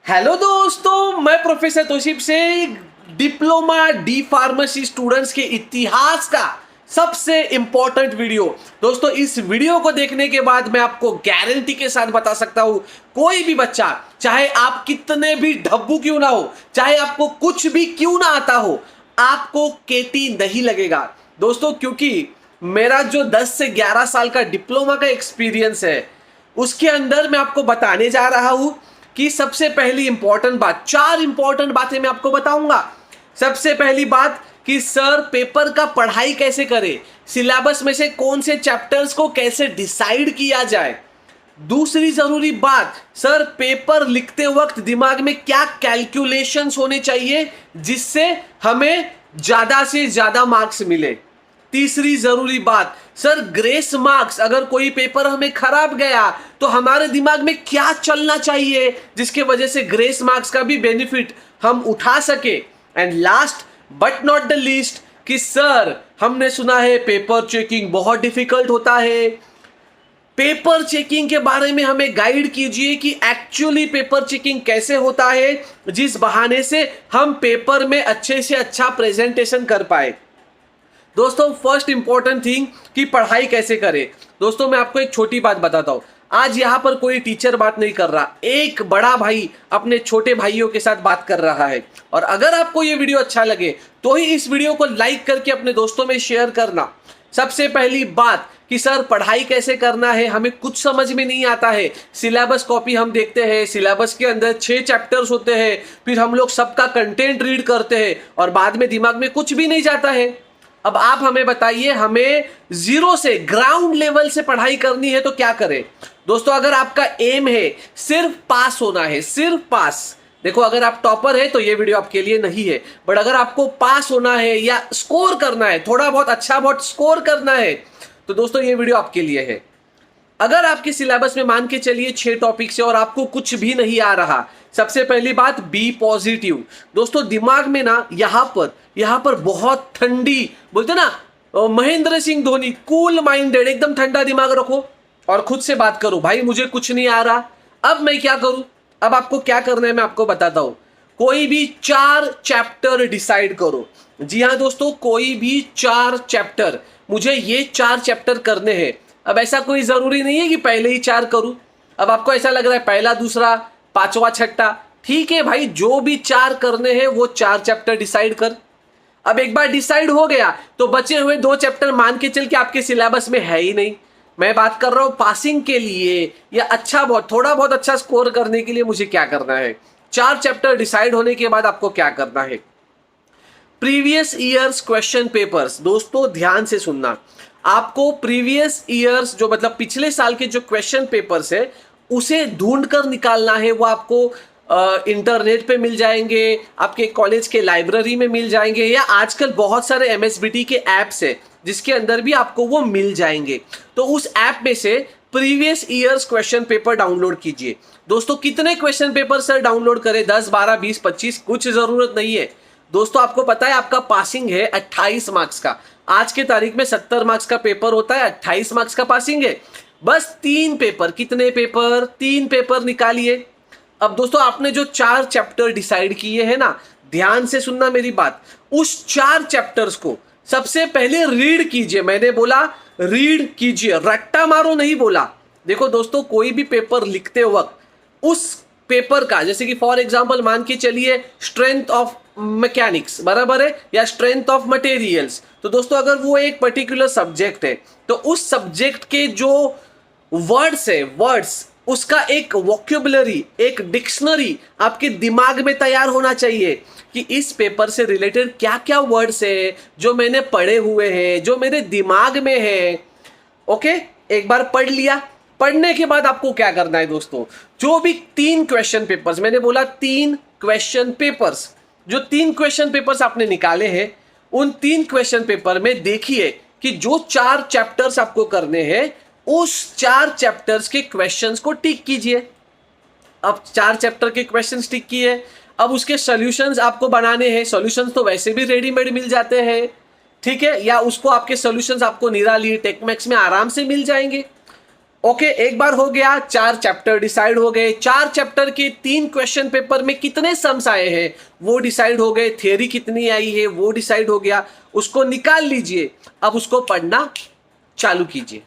Hello दोस्तों, मैं professor Tausif से डिप्लोमा डी फार्मेसी स्टूडेंट्स के इतिहास का सबसे इंपॉर्टेंट वीडियो। दोस्तों, इस वीडियो को देखने के बाद मैं आपको गारंटी के साथ बता सकता हूं, कोई भी बच्चा, चाहे आप कितने भी ढब्बू क्यों ना हो, चाहे आपको कुछ भी क्यों ना आता हो, आपको केटी नहीं लगेगा। दोस्तों, क्योंकि मेरा जो 10 से 11 साल का डिप्लोमा का एक्सपीरियंस है, उसके अंदर मैं आपको बताने जा रहा हूं कि सबसे पहली इंपॉर्टेंट बात, 4 इंपॉर्टेंट बातें मैं आपको बताऊंगा। सबसे पहली बात कि सर पेपर का पढ़ाई कैसे करें, सिलेबस में से कौन से चैप्टर्स को कैसे डिसाइड किया जाए। दूसरी जरूरी बात, सर पेपर लिखते वक्त दिमाग में क्या कैलकुलेशंस होने चाहिए जिससे हमें ज्यादा से ज्यादा मार्क्स मिले। तीसरी जरूरी बात, सर ग्रेस मार्क्स, अगर कोई पेपर हमें खराब गया तो हमारे दिमाग में क्या चलना चाहिए जिसके वजह से ग्रेस मार्क्स का भी बेनिफिट हम उठा सके। And last but not the least कि सर हमने सुना है पेपर चेकिंग बहुत डिफिकल्ट होता है, पेपर चेकिंग के बारे में हमें गाइड कीजिए कि एक्चुअली पेपर चेकिंग कैसे होता है जिस बहाने से हम पेपर में अच्छे से अच्छा प्रेजेंटेशन कर पाए। दोस्तों, फर्स्ट इंपॉर्टेंट थिंग कि पढ़ाई कैसे करें। दोस्तों, मैं आपको एक छोटी बात बताता हूं। आज यहां पर कोई टीचर बात नहीं कर रहा, एक बड़ा भाई अपने छोटे भाइयों के साथ बात कर रहा है। और अगर आपको ये वीडियो अच्छा लगे तो ही इस वीडियो को लाइक करके अपने दोस्तों में शेयर करना। सबसे पहली बात कि सर पढ़ाई कैसे करना है, हमें कुछ समझ में नहीं आता है। सिलेबस कॉपी हम देखते हैं, सिलेबस के अंदर 6 चैप्टर्स होते हैं, फिर हम लोग सबका कंटेंट रीड करते हैं और बाद में दिमाग में कुछ भी नहीं जाता है। अब आप हमें बताइए, हमें जीरो से ग्राउंड लेवल से पढ़ाई करनी है तो क्या करें। दोस्तों, अगर आपका एम है सिर्फ पास होना है, सिर्फ पास, देखो अगर आप टॉपर है तो ये वीडियो आपके लिए नहीं है, बट अगर आपको पास होना है या स्कोर करना है, थोड़ा बहुत अच्छा बहुत स्कोर करना है, तो दोस्तों ये वीडियो आपके लिए है। अगर आपके सिलेबस में मान के चलिए 6 टॉपिक्स है और आपको कुछ भी नहीं आ रहा, सबसे पहली बात बी पॉजिटिव। दोस्तों, दिमाग में ना यहां पर बहुत ठंडी, बोलते ना महेंद्र सिंह धोनी, कूल माइंडेड, एकदम ठंडा दिमाग रखो और खुद से बात करो, भाई मुझे कुछ नहीं आ रहा, अब मैं क्या करूं। अब आपको क्या करना है मैं आपको बताता हूं। कोई भी 4 चैप्टर डिसाइड करो। जी हाँ दोस्तों, कोई भी 4 चैप्टर, मुझे ये 4 चैप्टर करने हैं। अब ऐसा कोई जरूरी नहीं है कि पहले ही 4 करूं। अब आपको ऐसा लग रहा है पहला दूसरा पांचवा छठा, ठीक है भाई, जो भी 4 करने हैं वो 4 चैप्टर डिसाइड कर। अब एक बार डिसाइड हो गया तो बचे हुए 2 चैप्टर मान के चल के आपके सिलेबस में है ही नहीं। मैं बात कर रहा हूं पासिंग के लिए या अच्छा बहुत थोड़ा बहुत अच्छा स्कोर करने के लिए मुझे क्या करना है। 4 चैप्टर डिसाइड होने के बाद आपको क्या करना है, प्रीवियस ईयर्स क्वेश्चन पेपर्स। दोस्तों ध्यान से सुनना, आपको प्रीवियस ईयर्स जो मतलब पिछले साल के जो क्वेश्चन पेपर्स है उसे ढूंढ कर निकालना है। वो आपको इंटरनेट पे मिल जाएंगे, आपके कॉलेज के लाइब्रेरी में मिल जाएंगे, या आजकल बहुत सारे एमएसबीटी के ऐप्स है जिसके अंदर भी आपको वो मिल जाएंगे। तो उस ऐप में से previous years question paper download कीजिए। दोस्तों, कितने क्वेश्चन पेपर सर डाउनलोड करें, 10 12 20 25, कुछ जरूरत नहीं है। दोस्तों, आपको पता है आपका पासिंग है 28 मार्क्स का, आज के तारीख में 70 मार्क्स का पेपर होता है, 28 मार्क्स का पासिंग है। बस 3 पेपर, कितने पेपर, 3 पेपर निकालिए। अब दोस्तों, आपने जो 4 चैप्टर डिसाइड किए हैं ना, ध्यान से सुनना मेरी बात, उस 4 चैप्टर्स को सबसे पहले रीड कीजिए। मैंने बोला रीड कीजिए, रट्टा मारो नहीं बोला। देखो दोस्तों, कोई भी पेपर लिखते वक्त उस पेपर का, जैसे कि फॉर एग्जांपल मान के चलिए स्ट्रेंथ ऑफ मैकेनिक्स, बराबर है, या स्ट्रेंथ ऑफ मटेरियल्स, तो दोस्तों अगर वो एक पर्टिकुलर सब्जेक्ट है तो उस सब्जेक्ट के जो वर्ड्स है, वर्ड्स, उसका एक वोक्यूबलरी, एक डिक्शनरी आपके दिमाग में तैयार होना चाहिए कि इस पेपर से रिलेटेड क्या क्या वर्ड्स है जो मैंने पढ़े हुए हैं, जो मेरे दिमाग में है। ओके, एक बार पढ़ लिया, पढ़ने के बाद आपको क्या करना है दोस्तों, जो भी 3 क्वेश्चन पेपर्स, मैंने बोला 3 क्वेश्चन पेपर्स, जो 3 क्वेश्चन पेपर्स आपने निकाले हैं, उन 3 क्वेश्चन पेपर में देखिए कि जो 4 चैप्टर्स आपको करने हैं उस 4 चैप्टर्स के क्वेश्चंस को टिक कीजिए। अब 4 चैप्टर के क्वेश्चंस टिक किए, अब उसके सॉल्यूशंस आपको बनाने हैं। सॉल्यूशंस तो वैसे भी रेडीमेड मिल जाते हैं, ठीक है, या उसको आपके सॉल्यूशंस आपको निराली टेक्मैक्स में आराम से मिल जाएंगे। ओके, एक बार हो गया, 4 चैप्टर डिसाइड हो गए। 4 चैप्टर के 3 क्वेश्चन पेपर में कितने सम्स आए हैं वो डिसाइड हो गए। थियरी कितनी आई है वो डिसाइड हो गया, उसको निकाल लीजिए। अब उसको पढ़ना चालू कीजिए।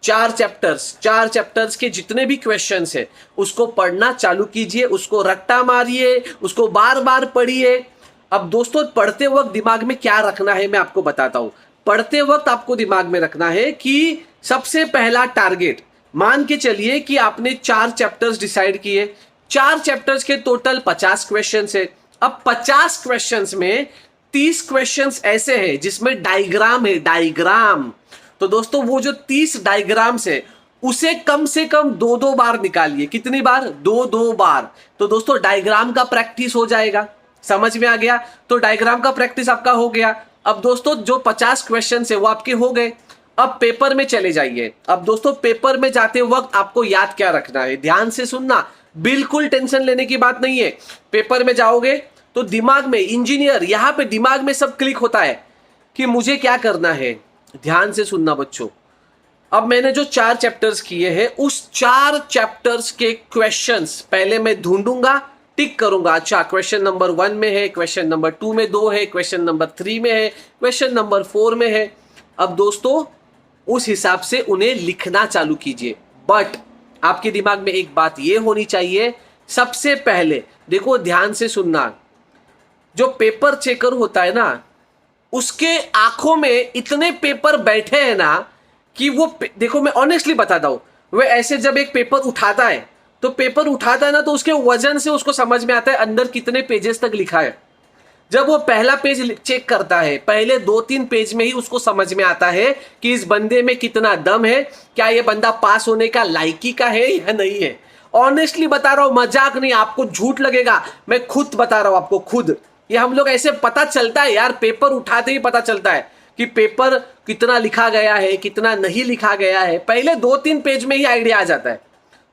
4 चैप्टर्स के जितने भी क्वेश्चंस है उसको पढ़ना चालू कीजिए, उसको रट्टा मारिए, उसको बार बार पढ़िए। अब दोस्तों, पढ़ते वक्त दिमाग में क्या रखना है मैं आपको बताता हूं। पढ़ते वक्त आपको दिमाग में रखना है कि सबसे पहला टारगेट, मान के चलिए कि आपने 4 चैप्टर्स डिसाइड किए। 4 चैप्टर्स के टोटल 50 क्वेश्चंस है। अब 50 क्वेश्चंस में 30 क्वेश्चंस ऐसे हैं जिसमें डायग्राम है, डायग्राम। तो दोस्तों, वो जो 30 डायग्राम्स है उसे कम से कम 2-2 बार निकालिए। कितनी बार? 2-2 बार। तो दोस्तों, डायग्राम का प्रैक्टिस हो जाएगा। समझ में आ गया? तो डायग्राम का प्रैक्टिस आपका हो गया। अब दोस्तों, जो 50 क्वेश्चन है वो आपके हो गए। अब पेपर में चले जाइए। अब दोस्तों, पेपर में जाते वक्त आपको याद क्या रखना है, ध्यान से सुनना, बिल्कुल टेंशन लेने की बात नहीं है। पेपर में जाओगे तो दिमाग में, इंजीनियर यहां पे दिमाग में सब क्लिक होता है कि मुझे क्या करना है। ध्यान से सुनना बच्चों। अब मैंने जो 4 चैप्टर्स किए हैं उस 4 चैप्टर्स के क्वेश्चंस पहले मैं ढूंढूंगा, टिक करूंगा। अच्छा, क्वेश्चन नंबर 1 में है, क्वेश्चन नंबर 2 में 2 है, क्वेश्चन नंबर 3 में है, क्वेश्चन नंबर 4 में है। अब दोस्तों, उस हिसाब से उन्हें लिखना चालू कीजिए। बट आपके दिमाग में एक बात यह होनी चाहिए, सबसे पहले देखो, ध्यान से सुनना, जो पेपर चेकर होता है ना, उसके आंखों में इतने पेपर बैठे हैं ना कि वो देखो, मैं ऑनेस्टली बताता हूं, वह ऐसे जब एक पेपर उठाता है तो पेपर उठाता है ना, तो उसके वजन से उसको समझ में आता है अंदर कितने पेजेस तक लिखा है। जब वो पहला पेज चेक करता है, पहले 2-3 पेज में ही उसको समझ में आता है कि इस बंदे में कितना दम है, क्या ये बंदा पास होने का लायकी का है या नहीं है। ऑनेस्टली बता रहा हूं, मजाक नहीं, आपको झूठ लगेगा, मैं खुद बता रहा हूं आपको, खुद। ये हम लोग ऐसे पता चलता है यार, पेपर उठाते ही पता चलता है कि पेपर कितना लिखा गया है, कितना नहीं लिखा गया है। पहले 2-3 पेज में ही आइडिया आ जाता है।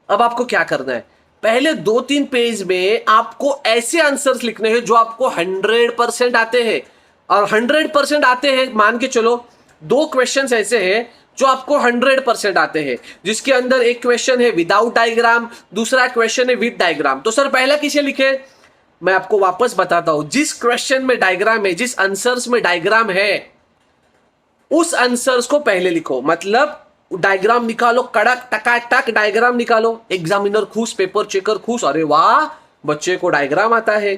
अब आपको क्या करना है, पहले 2-3 पेज में आपको ऐसे आंसर्स लिखने हैं जो आपको 100% आते हैं। और 100% आते हैं, मान के चलो 2 क्वेश्चंस ऐसे हैं जो आपको 100% आते हैं, जिसके अंदर एक क्वेश्चन है विदाउट डायग्राम, दूसरा क्वेश्चन है विद डायग्राम। तो सर पहला किसे लिखे? मैं आपको वापस बताता हूं, जिस क्वेश्चन में डायग्राम है, जिस आंसर्स में डायग्राम है, उस आंसर्स को पहले लिखो। मतलब डायग्राम निकालो, कड़क टकाटक डायग्राम निकालो। एग्जामिनर खुश, पेपर चेकर खुश, अरे वाह बच्चे को डायग्राम आता है।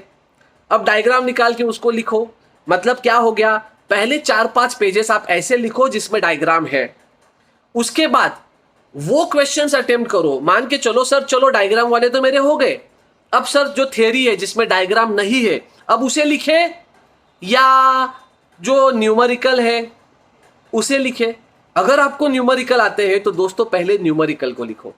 अब डायग्राम निकाल के उसको लिखो। मतलब क्या हो गया, पहले 4-5 पेजेस आप ऐसे लिखो जिसमें डायग्राम है। उसके बाद वो क्वेश्चंस अटेम्प्ट करो। मान के चलो सर, चलो डायग्राम वाले तो मेरे हो गए, अब सर जो थ्योरी है जिसमें डायग्राम नहीं है, अब उसे लिखे या जो न्यूमेरिकल है उसे लिखे। अगर आपको न्यूमेरिकल आते हैं तो दोस्तों पहले न्यूमेरिकल को लिखो।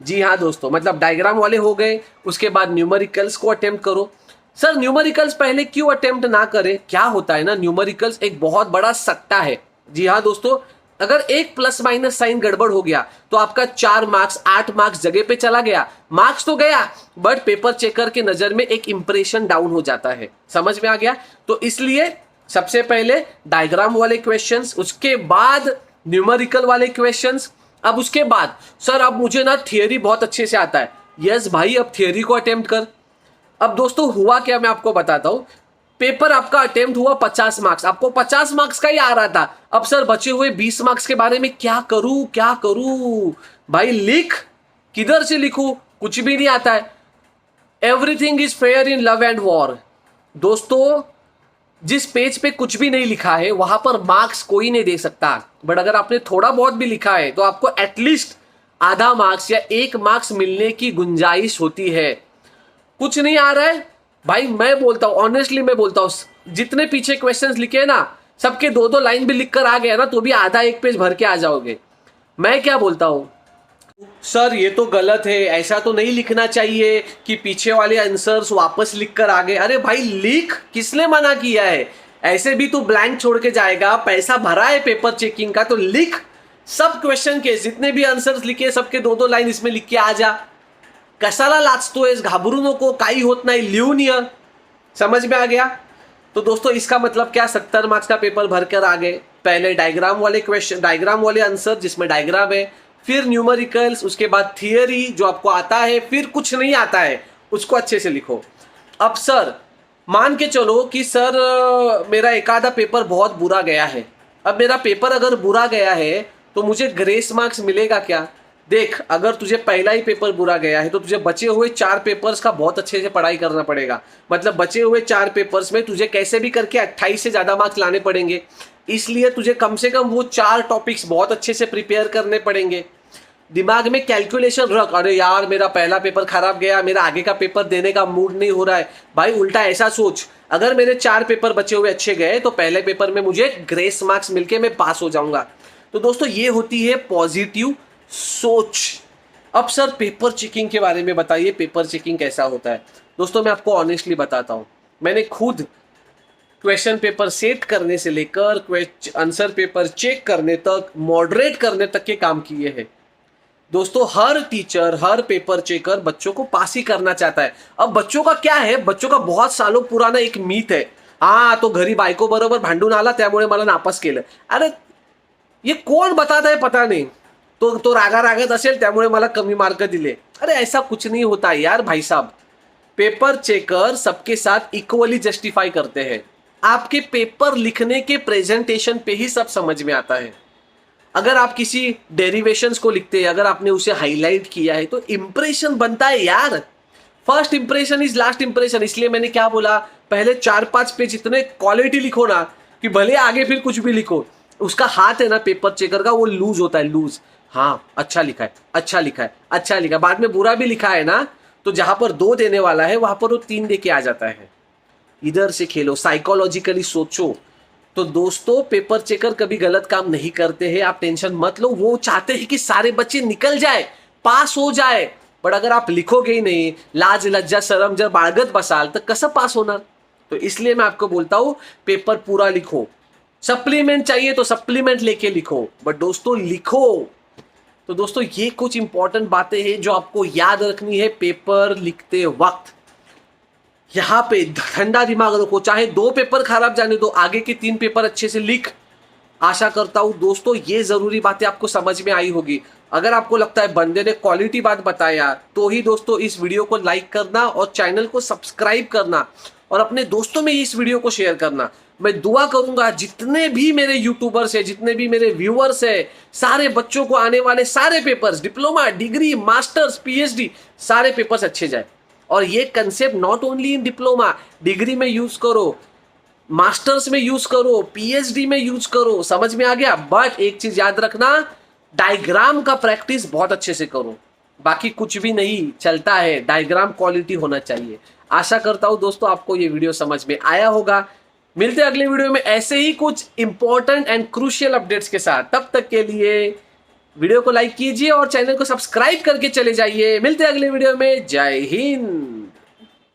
जी हाँ दोस्तों, मतलब डायग्राम वाले हो गए, उसके बाद न्यूमेरिकल्स को अटेम्प्ट करो। सर न्यूमेरिकल्स पहले क्यों अटेम्प्ट ना करें? क्या होता है ना, न्यूमेरिकल्स एक बहुत बड़ा सट्टा है। जी हाँ दोस्तों, अगर एक प्लस माइनस साइन गड़बड़ हो गया तो आपका 4 मार्क्स 8 मार्क्स जगह पे चला गया। मार्क्स तो गया, बट पेपर चेकर के नजर में एक इंप्रेशन डाउन हो जाता है। समझ में आ गया? तो इसलिए सबसे पहले डायग्राम वाले क्वेश्चंस, उसके बाद न्यूमेरिकल वाले क्वेश्चंस। अब उसके बाद सर अब मुझे ना थियरी बहुत अच्छे से आता है। यस भाई, अब थियरी को अटेम्प्ट कर। अब दोस्तों हुआ क्या, मैं आपको बताता हूं। पेपर आपका अटेम्प्ट हुआ 50 मार्क्स, आपको 50 मार्क्स का ही आ रहा था। अब सर बचे हुए 20 मार्क्स के बारे में क्या करूं, क्या करूं? भाई लिख, किधर से लिखूं? कुछ भी नहीं आता है। Everything is fair in love and war. दोस्तों, जिस पेज पे कुछ भी नहीं लिखा है वहां पर मार्क्स कोई नहीं दे सकता, बट अगर आपने थोड़ा बहुत भी लिखा है तो आपको एटलीस्ट आधा मार्क्स या 1 मार्क्स मिलने की गुंजाइश होती है। कुछ नहीं आ रहा है भाई, मैं बोलता हूं ऑनेस्टली, मैं बोलता हूं जितने पीछे क्वेश्चंस लिखे हैं ना, सबके 2-2 लाइन भी लिखकर आ गया ना तो भी आधा 1 पेज भर के आ जाओगे। मैं क्या बोलता हूं, सर ये तो गलत है, ऐसा तो नहीं लिखना चाहिए कि पीछे वाले आंसर्स वापस लिखकर आ गए। अरे भाई लिख, किसने मना किया है? ऐसे भी तू ब्लैंक छोड़ के जाएगा, पैसा भरा है पेपर चेकिंग का, तो लिख। सब क्वेश्चन के जितने भी आंसर्स लिखे सबके 2-2 लाइन इसमें लिख के आ जा। कशाला लाचतोयस, घाबरू नको, काही होत नाही, लिहून ये। समझ में आ गया? तो दोस्तों इसका मतलब क्या, 70 मार्क्स का पेपर भरकर आ गए। पहले डायग्राम वाले क्वेश्चन, डायग्राम वाले आंसर जिसमें डायग्राम है, फिर न्यूमेरिकल्स, उसके बाद थियरी जो आपको आता है, फिर कुछ नहीं आता है उसको अच्छे से लिखो। अब सर मान के चलो कि सर मेरा एक आधा पेपर बहुत बुरा गया है। अब मेरा पेपर अगर बुरा गया है तो मुझे ग्रेस मार्क्स मिलेगा क्या? देख, अगर तुझे पहला ही पेपर बुरा गया है तो तुझे बचे हुए 4 पेपर्स का बहुत अच्छे से पढ़ाई करना पड़ेगा। मतलब बचे हुए 4 पेपर्स में तुझे कैसे भी करके 28 से ज़्यादा मार्क्स लाने पड़ेंगे। इसलिए तुझे कम से कम वो 4 टॉपिक्स बहुत अच्छे से प्रिपेयर करने पड़ेंगे। दिमाग में कैलकुलेशन रख, अरे यार मेरा पहला पेपर खराब गया, मेरा आगे का पेपर देने का मूड नहीं हो रहा है। भाई उल्टा ऐसा सोच, अगर मेरे 4 पेपर बचे हुए अच्छे गए तो पहले पेपर में मुझे ग्रेस मार्क्स मिलके मैं पास हो जाऊंगा। तो दोस्तों ये होती है पॉजिटिव सोच। अब सर पेपर चेकिंग के बारे में बताइए, पेपर चेकिंग कैसा होता है? दोस्तों मैं आपको ऑनेस्टली बताता हूँ, मैंने खुद क्वेश्चन पेपर सेट करने से लेकर आंसर पेपर चेक करने तक, मॉडरेट करने तक के काम किए हैं। दोस्तों हर टीचर, हर पेपर चेकर बच्चों को पास ही करना चाहता है। अब बच्चों का क्या है, बच्चों का बहुत सालों पुराना एक मीथ है, हाँ तो घरी बायको बरोबर भांडून आला त्यामुळे मला नापास केलं। अरे ये कोण बताता है पता नहीं, तो रागा रागत असेल त्यामुळे मला कमी मार्क दिले। अरे ऐसा कुछ नहीं होता यार भाई साहब। पेपर चेकर सबके साथ इक्वली जस्टिफाई करते हैं। आपके पेपर लिखने के प्रेजेंटेशन पे ही सब समझ में आता है। अगर आप किसी डेरिवेशंस को लिखते हैं, अगर आपने उसे हाईलाइट किया है तो इंप्रेशन बनता है यार। First impression is last impression. इसलिए मैंने क्या बोला, पहले 4-5 पेज इतने क्वालिटी लिखो ना कि भले आगे फिर कुछ भी लिखो, उसका हाथ है ना पेपर चेकर का, वो लूज होता है, लूज। हाँ अच्छा लिखा है, अच्छा लिखा है, अच्छा लिखा है। बाद में बुरा भी लिखा है ना तो जहां पर 2 देने वाला है वहां पर वो 3 दे के आ जाता है। इधर से खेलो, साइकोलॉजिकली सोचो। तो दोस्तों पेपर चेकर कभी गलत काम नहीं करते हैं, आप टेंशन मत लो। वो चाहते हैं कि सारे बच्चे निकल जाए, पास हो जाए। बट अगर आप लिखोगे ही नहीं, लाज लज्जा शरम जर बाळगत बसाल तर कसं पास होणार? तो इसलिए मैं आपको बोलता हूं पेपर पूरा लिखो। सप्लीमेंट चाहिए तो सप्लीमेंट लेके लिखो, बट दोस्तों लिखो। तो दोस्तों ये कुछ इंपॉर्टेंट बातें हैं जो आपको याद रखनी है पेपर लिखते वक्त। यहाँ पे ठंडा दिमाग रखो, चाहे 2 पेपर खराब जाने दो, आगे के 3 पेपर अच्छे से लिख। आशा करता हूं दोस्तों ये जरूरी बातें आपको समझ में आई होगी। अगर आपको लगता है बंदे ने क्वालिटी बात बताया तो ही दोस्तों इस वीडियो को लाइक करना और चैनल को सब्सक्राइब करना और अपने दोस्तों में इस वीडियो को शेयर करना। मैं दुआ करूंगा जितने भी मेरे यूट्यूबर्स है, जितने भी मेरे व्यूअर्स है, सारे बच्चों को आने वाले सारे papers, diploma, degree, masters, PhD, सारे पेपर्स अच्छे जाए। और ये concept not only in diploma, degree में यूज करो, मास्टर्स में यूज करो, पीएचडी में यूज करो। समझ में आ गया? बट एक चीज याद रखना, डायग्राम का प्रैक्टिस बहुत अच्छे से करो। बाकी कुछ भी नहीं चलता है, डायग्राम क्वालिटी होना चाहिए। आशा करता हूं दोस्तों आपको ये वीडियो समझ में आया होगा। मिलते हैं अगले वीडियो में ऐसे ही कुछ इंपॉर्टेंट एंड क्रूशियल अपडेट्स के साथ। तब तक के लिए वीडियो को लाइक कीजिए और चैनल को सब्सक्राइब करके चले जाइए। मिलते हैं अगले वीडियो में। जय हिंद।